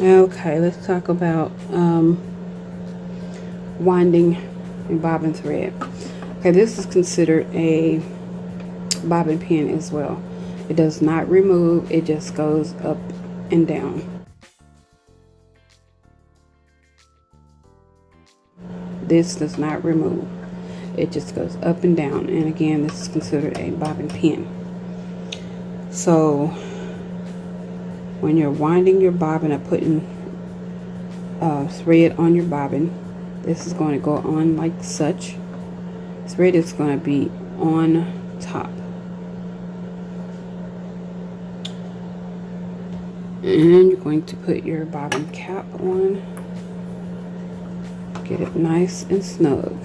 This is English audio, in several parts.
Okay, let's talk about winding and bobbin thread. Okay, this is considered a bobbin pin as well. It does not remove, it just goes up and down. This does not remove, it just goes up and down. And again, this is considered a bobbin pin. So when you're winding your bobbin or putting thread on your bobbin, this is going to go on like such. Thread is going to be on top, and you're going to put your bobbin cap on. Get it nice and snug.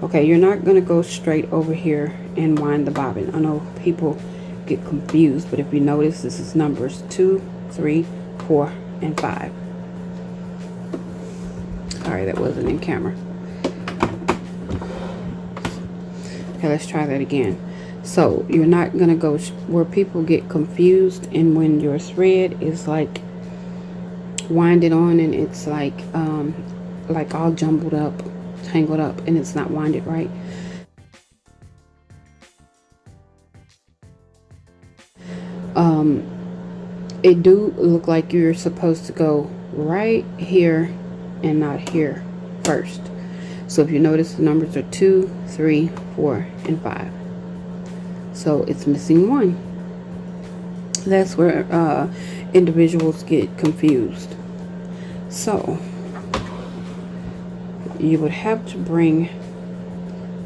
Okay, you're not going to go straight over here and wind the bobbin. I know people get confused, but if you notice, this is numbers 2, 3, 4, and 5. Sorry, that wasn't in camera. Okay, let's try that again. So you're not going to go where people get confused, and when your thread is like winded on and it's like all jumbled up, tangled up, and it's not winded right. It do look like you're supposed to go right here and not here first. So if you notice, the numbers are 2, 3, 4, and 5. So it's missing 1. That's where individuals get confused. So you would have to bring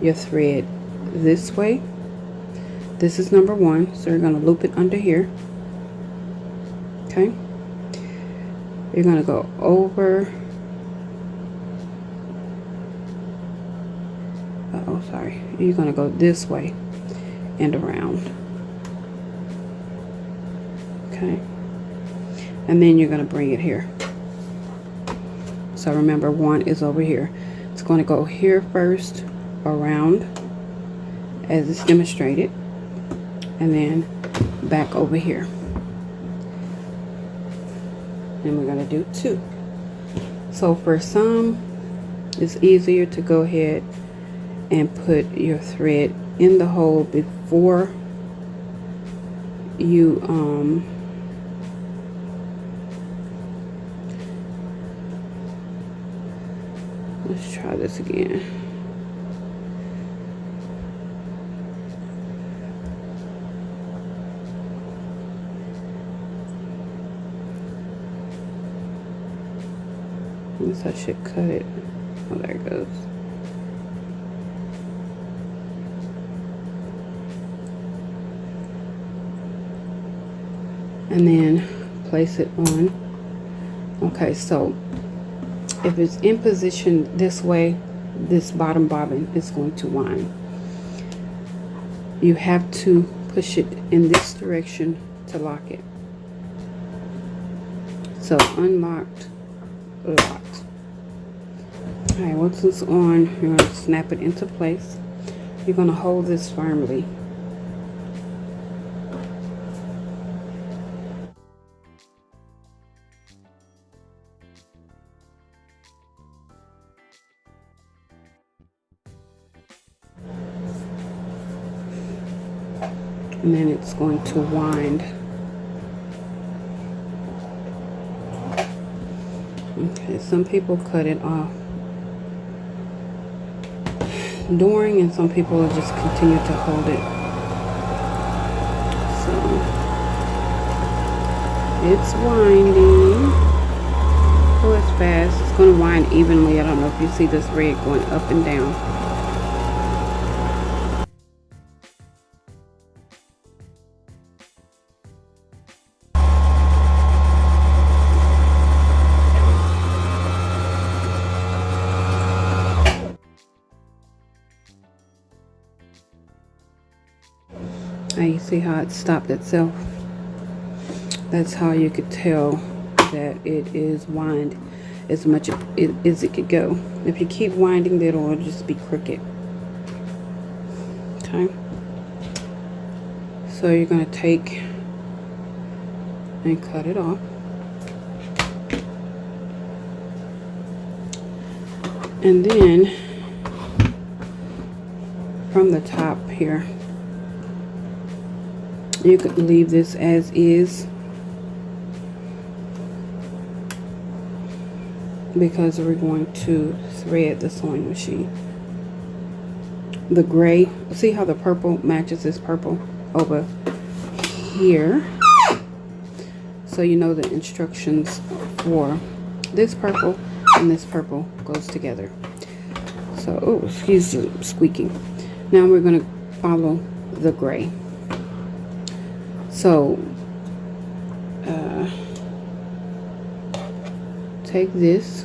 your thread this way. This is number 1, so you're going to loop it under here. Okay, you're going to go over. Sorry, you're going to go this way and around. Okay, and then you're going to bring it here. So remember, 1 is over here. It's going to go here first, around as it's demonstrated, and then back over here. And we're going to do 2. So for some, it's easier to go ahead and put your thread in the hole before you let's try this again. I guess I should cut it. Oh, there it goes. And then place it on. Okay, so if it's in position this way, this bottom bobbin is going to wind. You have to push it in this direction to lock it. So unlocked, locked. Alright, once it's on, you're going to snap it into place. You're going to hold this firmly. And then it's going to wind. Okay, some people cut it off during, and some people will just continue to hold it. So it's winding. Oh, it's fast. It's going to wind evenly. I don't know if you see this thread going up and down. Now you see how it stopped itself? That's how you could tell that it is wind as much as it could go. If you keep winding, then it'll just be crooked. Okay. So you're going to take and cut it off. And then from the top here, you could leave this as is, because we're going to thread the sewing machine. The gray, see how the purple matches this purple over here? So you know the instructions for this purple and this purple goes together. So, oh, excuse the squeaking. Now we're going to follow the gray. So, take this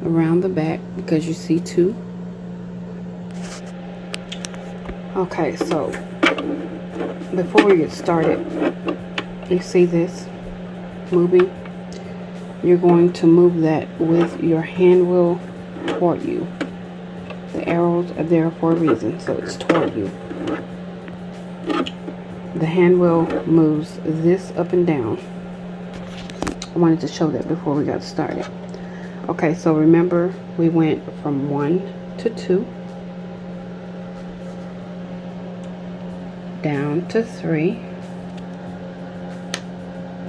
around the back because you see two. Okay, so before we get started, you see this moving? You're going to move that with your hand wheel toward you. The arrows are there for a reason, so it's toward you. The hand wheel moves this up and down. I wanted to show that before we got started. Okay, so remember we went from 1 to 2, down to 3,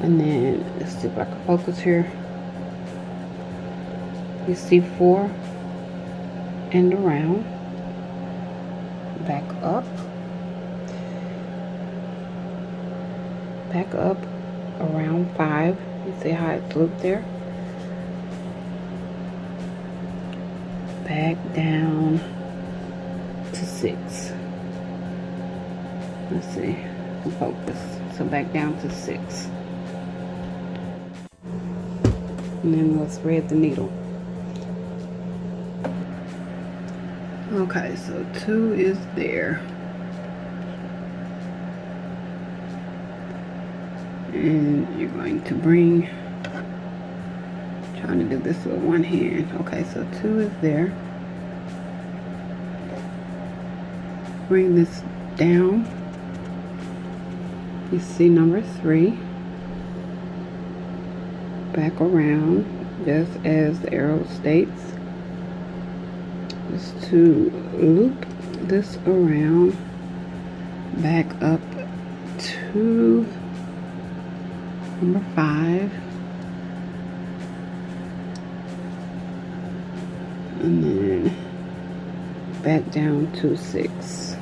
and then let's see if I can focus here. You see 4 and around, back up, around 5. You see how it's looped there? Back down to 6. Let's see, focus. So back down to 6. And then we'll thread the needle. Okay, so 2 is there. And you're going to bring, trying to do this with one hand. Okay, so 2 is there. Bring this down. You see number 3. Back around, just as the arrow states. Just to loop this around, back up to number 5, and then back down to 6.